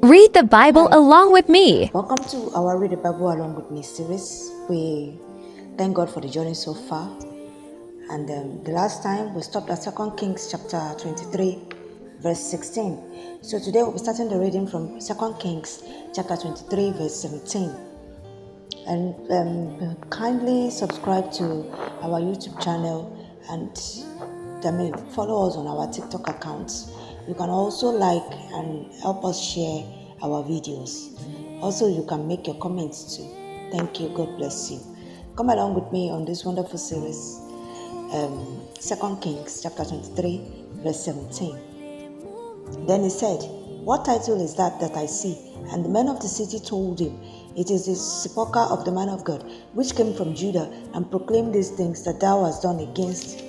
Read the Bible Hi, along with me. welcome to our Read the Bible Along with Me series. We thank God for the journey so far. And the last time we stopped at 2 Kings chapter 23, verse 16. So today we'll be starting the reading from 2 Kings chapter 23, verse 17. And kindly subscribe to our YouTube channel and follow us on our TikTok accounts. You can also like and help us share our videos. Also, you can make your comments too. Thank you. God bless you. Come along with me on this wonderful series. 2 Kings chapter 23, verse 17. Then he said, "What title is that I see?" And the men of the city told him, "It is the sepulchre of the man of God, which came from Judah, and proclaimed these things that thou hast done against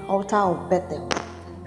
altar of Bethel."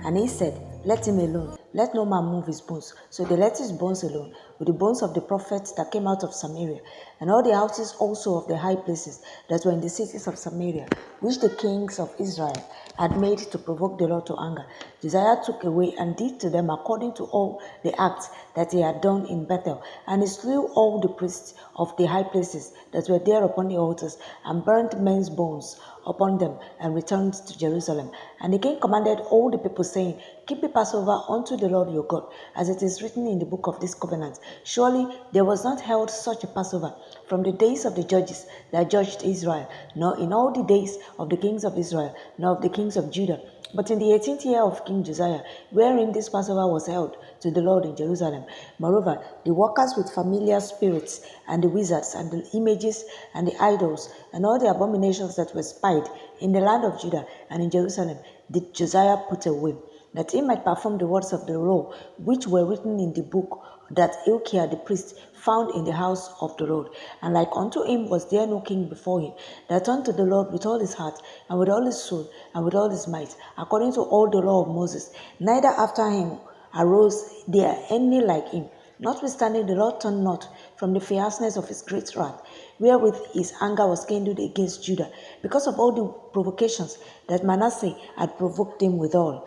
And he said, "Let him alone, let no man move his bones." So they let his bones alone, with the bones of the prophets that came out of Samaria, and all the houses also of the high places that were in the cities of Samaria, which the kings of Israel had made to provoke the Lord to anger. Josiah took away and did to them according to all the acts that he had done in Bethel. And he slew all the priests of the high places that were there upon the altars, and burnt men's bones upon them, and returned to Jerusalem. And the king commanded all the people, saying, "Keep the Passover unto the Lord your God, as it is written in the book of this covenant. Surely there was not held such a Passover from the days of the judges that judged Israel, nor in all the days of the kings of Israel, nor of the kings of Judah. But in the 18th year of King Josiah, wherein this Passover was held to the Lord in Jerusalem. Moreover, the workers with familiar spirits, and the wizards, and the images, and the idols, and all the abominations that were spied in the land of Judah and in Jerusalem, did Josiah put away, that he might perform the words of the law which were written in the book that Hilkiah the priest found in the house of the Lord. And like unto him was there no king before him, that turned to the Lord with all his heart, and with all his soul, and with all his might, according to all the law of Moses. Neither after him arose there any like him. Notwithstanding, the Lord turned not from the fierceness of his great wrath, wherewith his anger was kindled against Judah, because of all the provocations that Manasseh had provoked him withal.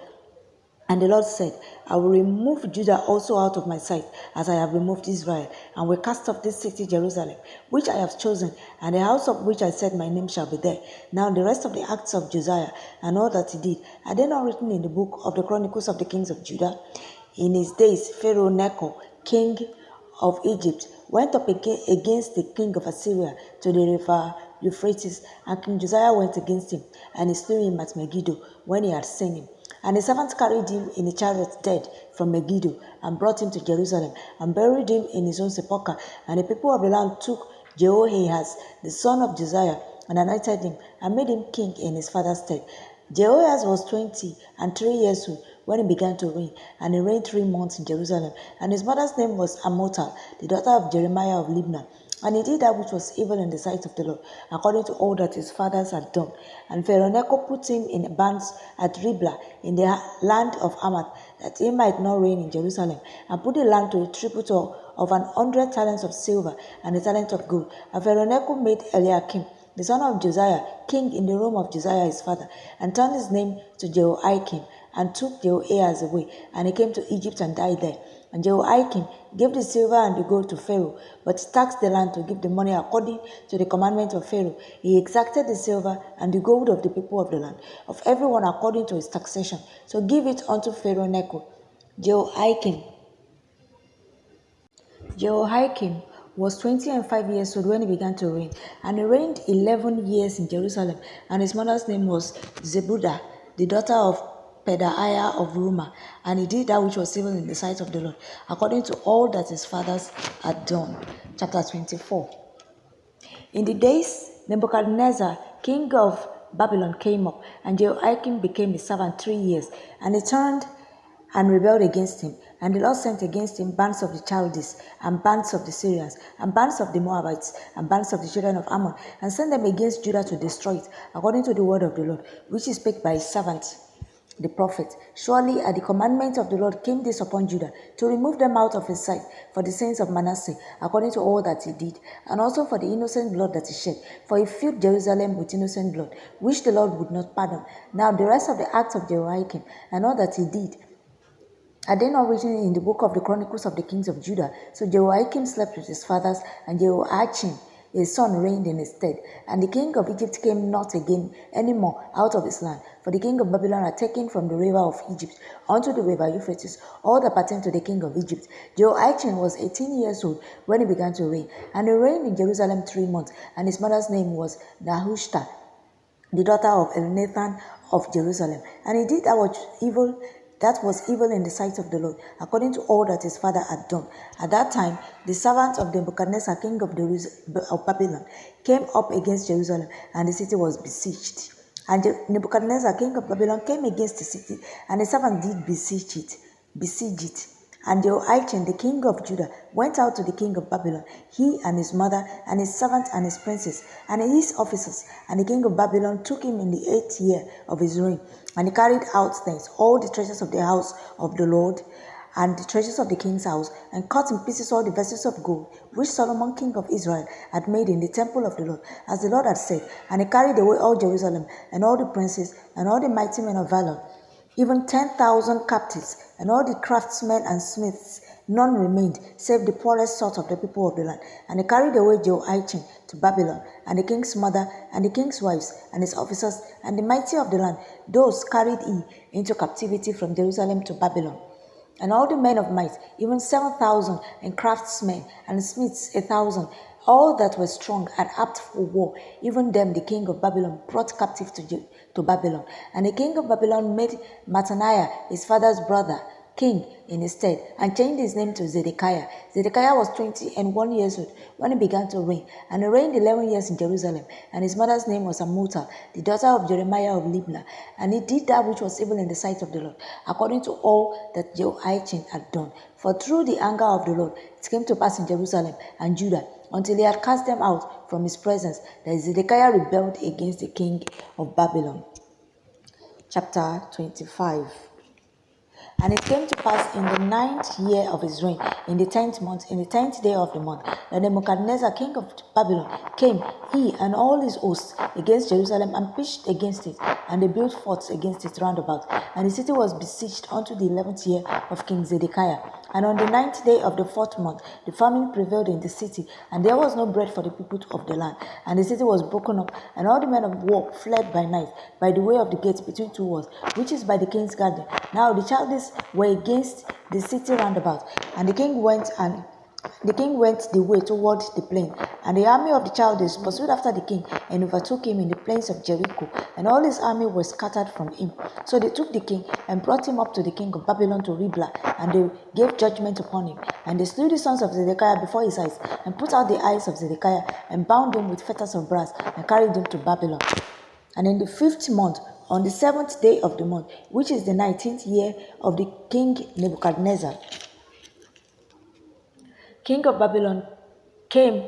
And the Lord said, "I will remove Judah also out of my sight, as I have removed Israel, and will cast off this city Jerusalem, which I have chosen, and the house of which I said my name shall be there." Now the rest of the acts of Josiah, and all that he did, are they not written in the book of the Chronicles of the kings of Judah? In his days, Pharaoh Necho, king of Egypt, went up against the king of Assyria to the river Euphrates, and King Josiah went against him, and he slew him at Megiddo when he had seen him. And the servants carried him in a chariot dead from Megiddo, and brought him to Jerusalem, and buried him in his own sepulchre. And the people of the land took Jehoahaz, the son of Josiah, and anointed him, and made him king in his father's stead. Jehoahaz was 23 years old when he began to reign, and he reigned 3 months in Jerusalem. And his mother's name was Amotal, the daughter of Jeremiah of Libnah. And he did that which was evil in the sight of the Lord, according to all that his fathers had done. And Pharaoh Necho put him in bands at Riblah in the land of Hamath, that he might not reign in Jerusalem, and put the land to a tribute of 100 talents of silver and a talent of gold. And Pharaoh Necho made Eliakim, the son of Josiah, king in the room of Josiah his father, and turned his name to Jehoiakim, and took Jehoahaz away, and he came to Egypt and died there. And Jehoiakim gave the silver and the gold to Pharaoh, but he taxed the land to give the money according to the commandment of Pharaoh. He exacted the silver and the gold of the people of the land, of everyone according to his taxation. So give it unto Pharaoh Necho. Jehoiakim was 25 years old when he began to reign, and he reigned 11 years in Jerusalem, and his mother's name was Zebudah, the daughter of Pedaiah of Rumah, and he did that which was evil in the sight of the Lord, according to all that his fathers had done. Chapter 24. In the days Nebuchadnezzar, king of Babylon, came up, and Jehoiakim became his servant 3 years, and he turned and rebelled against him. And the Lord sent against him bands of the Chaldees, and bands of the Syrians, and bands of the Moabites, and bands of the children of Ammon, and sent them against Judah to destroy it, according to the word of the Lord, which he spake by his servant the prophet. Surely at the commandment of the Lord came this upon Judah, to remove them out of his sight, for the sins of Manasseh, according to all that he did, and also for the innocent blood that he shed. For he filled Jerusalem with innocent blood, which the Lord would not pardon. Now the rest of the acts of Jehoiakim, and all that he did, Are they not written in the book of the Chronicles of the Kings of Judah? So Jehoiakim slept with his fathers, and Jehoiachin, his son, reigned in his stead. And the king of Egypt came not again any more out of his land, for the king of Babylon had taken from the river of Egypt unto the river Euphrates all that pertained to the king of Egypt. Jehoiachin was 18 years old when he began to reign, and he reigned in Jerusalem 3 months, and his mother's name was Nehushta, the daughter of Elnathan of Jerusalem. And he did that was evil in the sight of the Lord, according to all that his father had done. At that time, the servants of Nebuchadnezzar, king of Babylon, came up against Jerusalem, and the city was besieged. And Nebuchadnezzar, king of Babylon, came against the city, and the servants did besiege it. And Jehoiachin, the king of Judah, went out to the king of Babylon, he and his mother, and his servants, and his princes, and his officers. And the king of Babylon took him in the 8th year of his reign, and he carried out thence all the treasures of the house of the Lord, and the treasures of the king's house, and cut in pieces all the vessels of gold, which Solomon king of Israel had made in the temple of the Lord, as the Lord had said. And he carried away all Jerusalem, and all the princes, and all the mighty men of valor, even 10,000 captives, and all the craftsmen and smiths. None remained, save the poorest sort of the people of the land. And he carried away Jehoiachin to Babylon, and the king's mother, and the king's wives, and his officers, and the mighty of the land. Those carried he into captivity from Jerusalem to Babylon. And all the men of might, even 7,000, and craftsmen, and smiths 1,000, all that were strong and apt for war, even them the king of Babylon brought captive to Babylon. And the king of Babylon made Mattaniah, his father's brother, king in his stead, and changed his name to Zedekiah. Zedekiah was 21 years old when he began to reign, and he reigned 11 years in Jerusalem. And his mother's name was Amutal, the daughter of Jeremiah of Libnah. And he did that which was evil in the sight of the Lord, according to all that Jehoiachin had done. For through the anger of the Lord it came to pass in Jerusalem and Judah, until he had cast them out from his presence, that Zedekiah rebelled against the king of Babylon. Chapter 25. And it came to pass in the 9th year of his reign, in the 10th month, in the 10th day of the month, that Nebuchadnezzar, king of Babylon, came, he and all his hosts, against Jerusalem, and pitched against it, and they built forts against it round about. And the city was besieged unto the 11th year of King Zedekiah. And on the 9th day of the 4th month, the famine prevailed in the city, and there was no bread for the people of the land. And the city was broken up, and all the men of war fled by night, by the way of the gate between two walls, which is by the king's garden. Now the Chaldees were against the city round about, and the king went the way toward the plain, and the army of the Chaldees pursued after the king, and overtook him in the plains of Jericho, and all his army was scattered from him. So they took the king, and brought him up to the king of Babylon to Riblah, and they gave judgment upon him. And they slew the sons of Zedekiah before his eyes, and put out the eyes of Zedekiah, and bound them with fetters of brass, and carried them to Babylon. And in the 5th month, on the 7th day of the month, which is the 19th year of the king Nebuchadnezzar, king of Babylon, came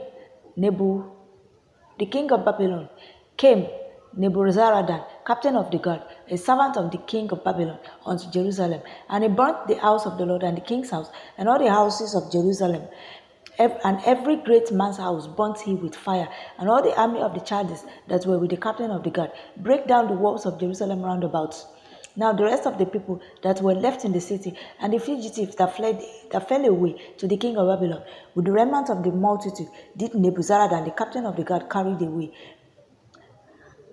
the king of Babylon came Nebuzaradan, captain of the guard, a servant of the king of Babylon, unto Jerusalem. And he burnt the house of the Lord and the king's house, and all the houses of Jerusalem. And every great man's house burnt he with fire, and all the army of the Chaldees that were with the captain of the guard brake down the walls of Jerusalem round about. Now the rest of the people that were left in the city, and the fugitives that fell away to the king of Babylon, with the remnant of the multitude, did Nebuzaradan, the captain of the guard, carried away.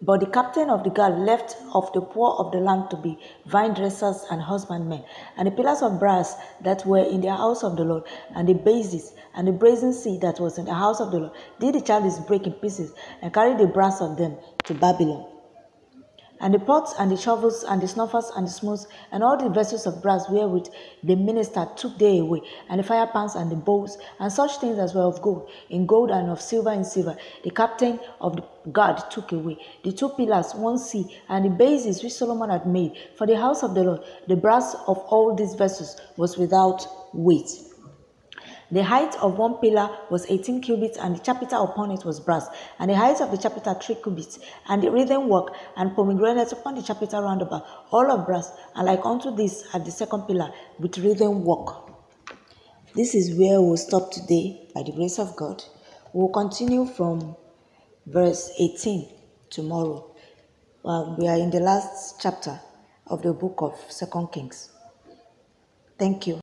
But the captain of the guard left of the poor of the land to be vine dressers and husbandmen. And the pillars of brass that were in the house of the Lord, and the bases, and the brazen sea that was in the house of the Lord, did the Chaldees break in pieces, and carry the brass of them to Babylon. And the pots, and the shovels, and the snuffers, and the smooths, and all the vessels of brass wherewith the minister took they away, and the fire pans, and the bowls, and such things as were of gold, in gold, and of silver in silver, the captain of the guard took away. The 2 pillars, 1 sea, and the bases which Solomon had made for the house of the Lord, the brass of all these vessels was without weight. The height of 1 pillar was 18 cubits, and the chapiter upon it was brass, and the height of the chapiter 3 cubits, and the wreathen work and pomegranates upon the chapiter round about, all of brass, and like unto this at the 2nd pillar with wreathen work. This is where we'll stop today by the grace of God. We'll continue from verse 18 tomorrow. We are in the last chapter of the book of 2 Kings. Thank you.